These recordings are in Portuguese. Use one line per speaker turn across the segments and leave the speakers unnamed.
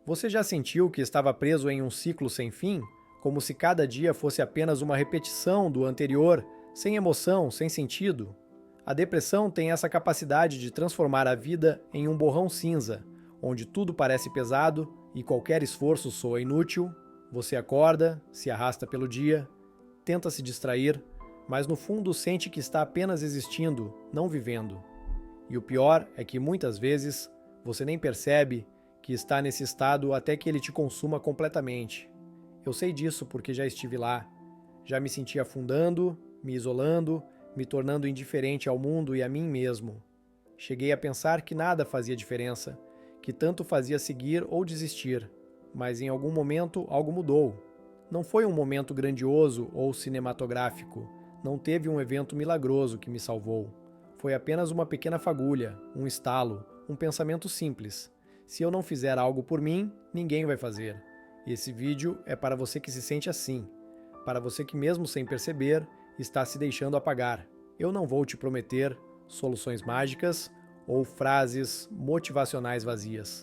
Você já sentiu que estava preso em um ciclo sem fim? Como se cada dia fosse apenas uma repetição do anterior, sem emoção, sem sentido? A depressão tem essa capacidade de transformar a vida em um borrão cinza, onde tudo parece pesado e qualquer esforço soa inútil. Você acorda, se arrasta pelo dia, tenta se distrair, mas no fundo sente que está apenas existindo, não vivendo. E o pior é que muitas vezes você nem percebe que está nesse estado até que ele te consuma completamente. Eu sei disso porque já estive lá. Já me senti afundando, me isolando, me tornando indiferente ao mundo e a mim mesmo. Cheguei a pensar que nada fazia diferença, que tanto fazia seguir ou desistir. Mas em algum momento algo mudou. Não foi um momento grandioso ou cinematográfico. Não teve um evento milagroso que me salvou. Foi apenas uma pequena fagulha, um estalo, um pensamento simples. Se eu não fizer algo por mim, ninguém vai fazer. E esse vídeo é para você que se sente assim, para você que mesmo sem perceber, está se deixando apagar. Eu não vou te prometer soluções mágicas ou frases motivacionais vazias.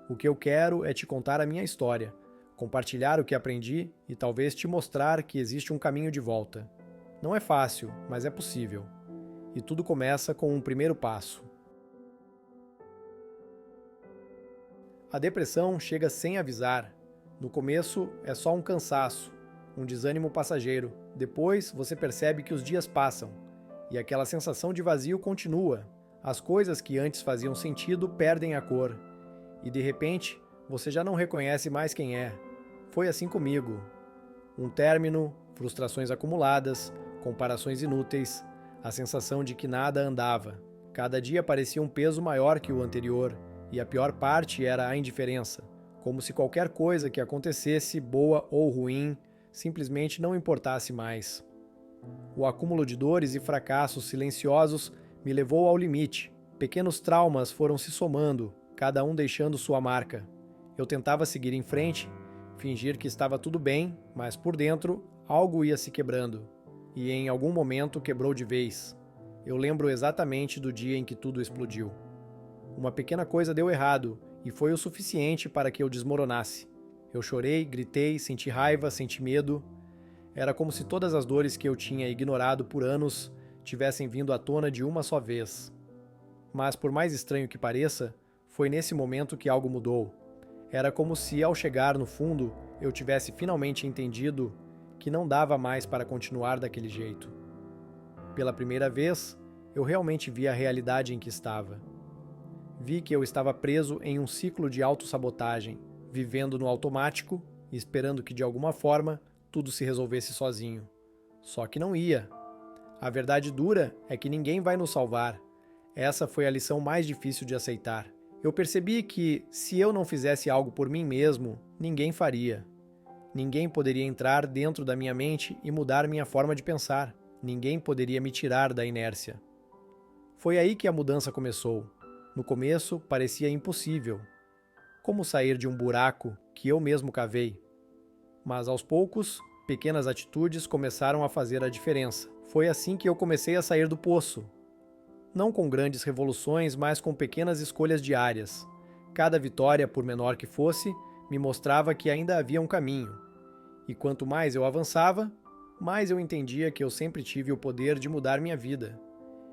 O que eu quero é te contar a minha história, compartilhar o que aprendi e talvez te mostrar que existe um caminho de volta. Não é fácil, mas é possível. E tudo começa com um primeiro passo. A depressão chega sem avisar. No começo é só um cansaço, um desânimo passageiro. Depois você percebe que os dias passam e aquela sensação de vazio continua. As coisas que antes faziam sentido perdem a cor e de repente você já não reconhece mais quem é. Foi assim comigo. Um término, frustrações acumuladas, comparações inúteis, a sensação de que nada andava. Cada dia parecia um peso maior que o anterior, e a pior parte era a indiferença, como se qualquer coisa que acontecesse, boa ou ruim, simplesmente não importasse mais. O acúmulo de dores e fracassos silenciosos me levou ao limite. Pequenos traumas foram se somando, cada um deixando sua marca. Eu tentava seguir em frente, fingir que estava tudo bem, mas por dentro algo ia se quebrando. E em algum momento quebrou de vez. Eu lembro exatamente do dia em que tudo explodiu. Uma pequena coisa deu errado e foi o suficiente para que eu desmoronasse. Eu chorei, gritei, senti raiva, senti medo. Era como se todas as dores que eu tinha ignorado por anos tivessem vindo à tona de uma só vez. Mas por mais estranho que pareça, foi nesse momento que algo mudou. Era como se, ao chegar no fundo, eu tivesse finalmente entendido que não dava mais para continuar daquele jeito. Pela primeira vez, eu realmente vi a realidade em que estava. Vi que eu estava preso em um ciclo de autossabotagem, vivendo no automático e esperando que de alguma forma tudo se resolvesse sozinho. Só que não ia. A verdade dura é que ninguém vai nos salvar. Essa foi a lição mais difícil de aceitar. Eu percebi que, se eu não fizesse algo por mim mesmo, ninguém faria. Ninguém poderia entrar dentro da minha mente e mudar minha forma de pensar. Ninguém poderia me tirar da inércia. Foi aí que a mudança começou. No começo, parecia impossível. Como sair de um buraco que eu mesmo cavei? Mas aos poucos, pequenas atitudes começaram a fazer a diferença. Foi assim que eu comecei a sair do poço. Não com grandes revoluções, mas com pequenas escolhas diárias. Cada vitória, por menor que fosse, me mostrava que ainda havia um caminho. E quanto mais eu avançava, mais eu entendia que eu sempre tive o poder de mudar minha vida.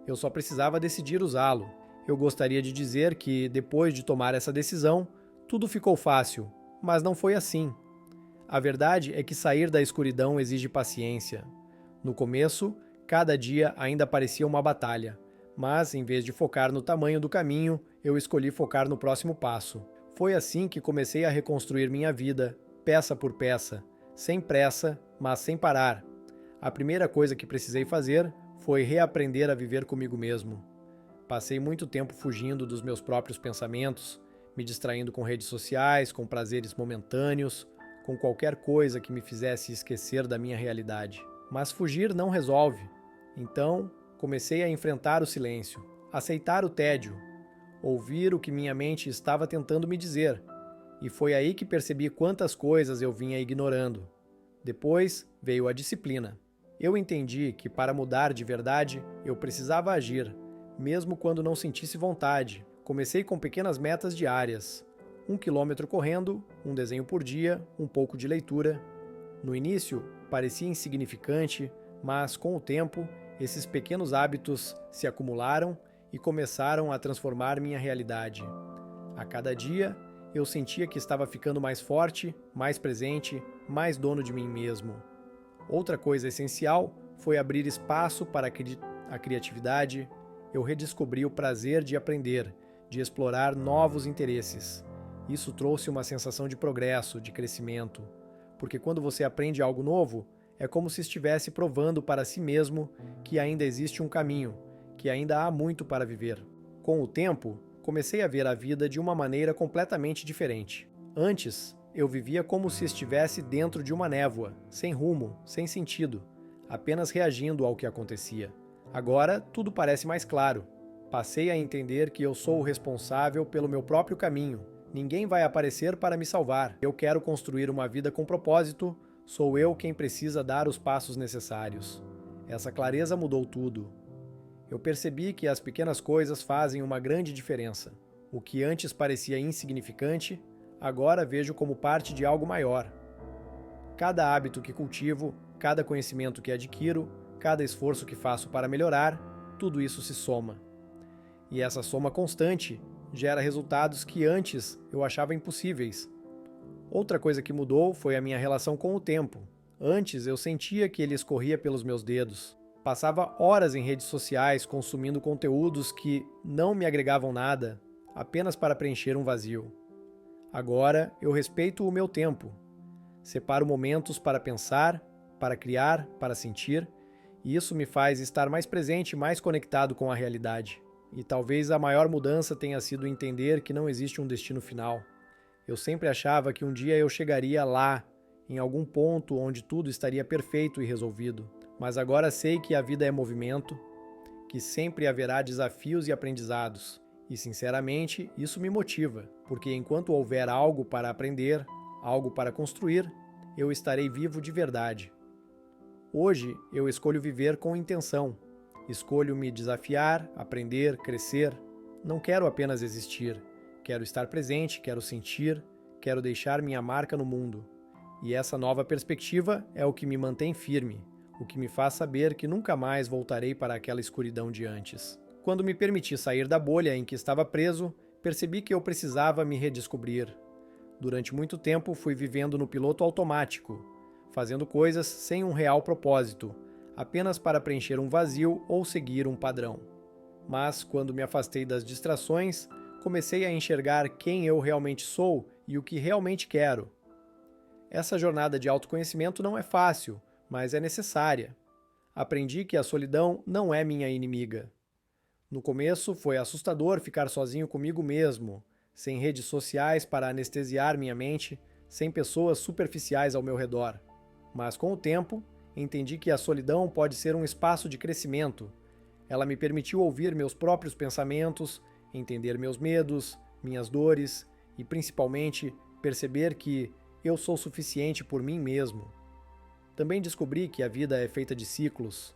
Eu só precisava decidir usá-lo. Eu gostaria de dizer que, depois de tomar essa decisão, tudo ficou fácil, mas não foi assim. A verdade é que sair da escuridão exige paciência. No começo, cada dia ainda parecia uma batalha, mas, em vez de focar no tamanho do caminho, eu escolhi focar no próximo passo. Foi assim que comecei a reconstruir minha vida, peça por peça, sem pressa, mas sem parar. A primeira coisa que precisei fazer foi reaprender a viver comigo mesmo. Passei muito tempo fugindo dos meus próprios pensamentos, me distraindo com redes sociais, com prazeres momentâneos, com qualquer coisa que me fizesse esquecer da minha realidade. Mas fugir não resolve. Então, comecei a enfrentar o silêncio, aceitar o tédio, ouvir o que minha mente estava tentando me dizer. E foi aí que percebi quantas coisas eu vinha ignorando. Depois veio a disciplina. Eu entendi que para mudar de verdade, eu precisava agir, mesmo quando não sentisse vontade. Comecei com pequenas metas diárias. 1 quilômetro correndo, um desenho por dia, um pouco de leitura. No início, parecia insignificante, mas com o tempo, esses pequenos hábitos se acumularam e começaram a transformar minha realidade. A cada dia, eu sentia que estava ficando mais forte, mais presente, mais dono de mim mesmo. Outra coisa essencial foi abrir espaço para a criatividade. Eu redescobri o prazer de aprender, de explorar novos interesses. Isso trouxe uma sensação de progresso, de crescimento, porque quando você aprende algo novo, é como se estivesse provando para si mesmo que ainda existe um caminho, que ainda há muito para viver. Com o tempo, comecei a ver a vida de uma maneira completamente diferente. Antes, eu vivia como se estivesse dentro de uma névoa, sem rumo, sem sentido, apenas reagindo ao que acontecia. Agora, tudo parece mais claro. Passei a entender que eu sou o responsável pelo meu próprio caminho. Ninguém vai aparecer para me salvar. Eu quero construir uma vida com propósito. Sou eu quem precisa dar os passos necessários. Essa clareza mudou tudo. Eu percebi que as pequenas coisas fazem uma grande diferença. O que antes parecia insignificante, agora vejo como parte de algo maior. Cada hábito que cultivo, cada conhecimento que adquiro, cada esforço que faço para melhorar, tudo isso se soma. E essa soma constante gera resultados que antes eu achava impossíveis. Outra coisa que mudou foi a minha relação com o tempo. Antes eu sentia que ele escorria pelos meus dedos. Passava horas em redes sociais consumindo conteúdos que não me agregavam nada, apenas para preencher um vazio. Agora eu respeito o meu tempo. Separo momentos para pensar, para criar, para sentir, e isso me faz estar mais presente e mais conectado com a realidade. E talvez a maior mudança tenha sido entender que não existe um destino final. Eu sempre achava que um dia eu chegaria lá, em algum ponto onde tudo estaria perfeito e resolvido. Mas agora sei que a vida é movimento, que sempre haverá desafios e aprendizados. E, sinceramente, isso me motiva, porque enquanto houver algo para aprender, algo para construir, eu estarei vivo de verdade. Hoje, eu escolho viver com intenção. Escolho me desafiar, aprender, crescer. Não quero apenas existir. Quero estar presente, quero sentir, quero deixar minha marca no mundo. E essa nova perspectiva é o que me mantém firme, o que me faz saber que nunca mais voltarei para aquela escuridão de antes. Quando me permiti sair da bolha em que estava preso, percebi que eu precisava me redescobrir. Durante muito tempo fui vivendo no piloto automático, fazendo coisas sem um real propósito, apenas para preencher um vazio ou seguir um padrão. Mas, quando me afastei das distrações, comecei a enxergar quem eu realmente sou e o que realmente quero. Essa jornada de autoconhecimento não é fácil, mas é necessária. Aprendi que a solidão não é minha inimiga. No começo foi assustador ficar sozinho comigo mesmo, sem redes sociais para anestesiar minha mente, sem pessoas superficiais ao meu redor. Mas com o tempo, entendi que a solidão pode ser um espaço de crescimento. Ela me permitiu ouvir meus próprios pensamentos, entender meus medos, minhas dores e, principalmente, perceber que eu sou suficiente por mim mesmo. Também descobri que a vida é feita de ciclos.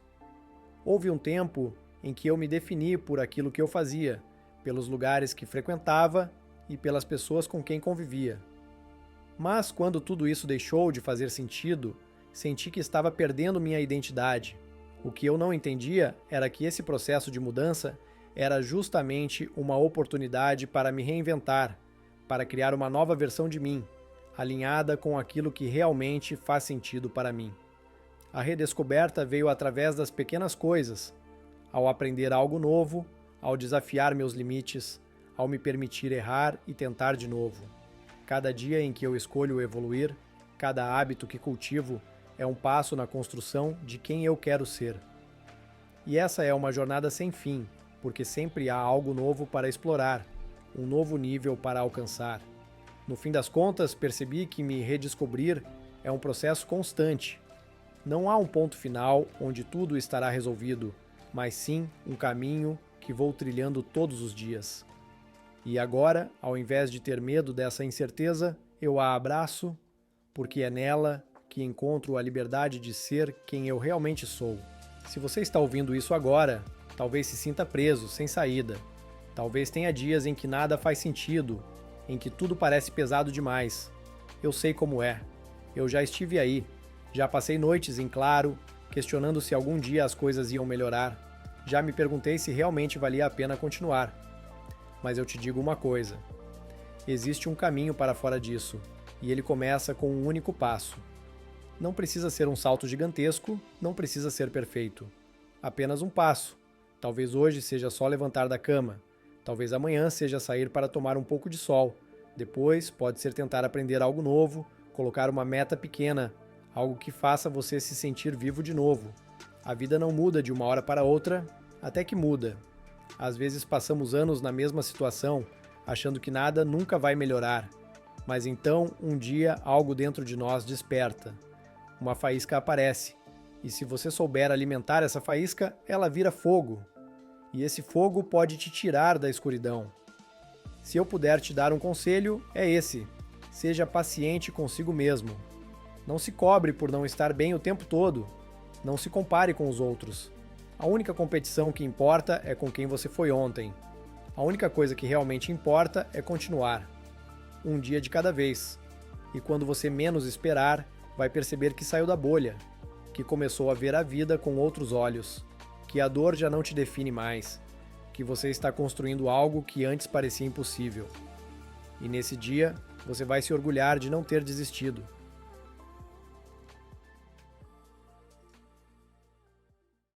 Houve um tempo em que eu me defini por aquilo que eu fazia, pelos lugares que frequentava e pelas pessoas com quem convivia. Mas quando tudo isso deixou de fazer sentido, senti que estava perdendo minha identidade. O que eu não entendia era que esse processo de mudança era justamente uma oportunidade para me reinventar, para criar uma nova versão de mim, alinhada com aquilo que realmente faz sentido para mim. A redescoberta veio através das pequenas coisas, ao aprender algo novo, ao desafiar meus limites, ao me permitir errar e tentar de novo. Cada dia em que eu escolho evoluir, cada hábito que cultivo é um passo na construção de quem eu quero ser. E essa é uma jornada sem fim, porque sempre há algo novo para explorar, um novo nível para alcançar. No fim das contas, percebi que me redescobrir é um processo constante. Não há um ponto final onde tudo estará resolvido, mas sim um caminho que vou trilhando todos os dias. E agora, ao invés de ter medo dessa incerteza, eu a abraço, porque é nela que encontro a liberdade de ser quem eu realmente sou. Se você está ouvindo isso agora, talvez se sinta preso, sem saída. Talvez tenha dias em que nada faz sentido, em que tudo parece pesado demais. Eu sei como é. Eu já estive aí. Já passei noites em claro, questionando se algum dia as coisas iam melhorar. Já me perguntei se realmente valia a pena continuar. Mas eu te digo uma coisa: existe um caminho para fora disso, e ele começa com um único passo. Não precisa ser um salto gigantesco, não precisa ser perfeito. Apenas um passo. Talvez hoje seja só levantar da cama. Talvez amanhã seja sair para tomar um pouco de sol. Depois pode ser tentar aprender algo novo, colocar uma meta pequena, algo que faça você se sentir vivo de novo. A vida não muda de uma hora para outra, até que muda. Às vezes passamos anos na mesma situação, achando que nada nunca vai melhorar. Mas então, um dia, algo dentro de nós desperta. Uma faísca aparece. E se você souber alimentar essa faísca, ela vira fogo. E esse fogo pode te tirar da escuridão. Se eu puder te dar um conselho, é esse: seja paciente consigo mesmo. Não se cobre por não estar bem o tempo todo. Não se compare com os outros. A única competição que importa é com quem você foi ontem. A única coisa que realmente importa é continuar. Um dia de cada vez. E quando você menos esperar, vai perceber que saiu da bolha, que começou a ver a vida com outros olhos, que a dor já não te define mais, que você está construindo algo que antes parecia impossível. E nesse dia, você vai se orgulhar de não ter desistido.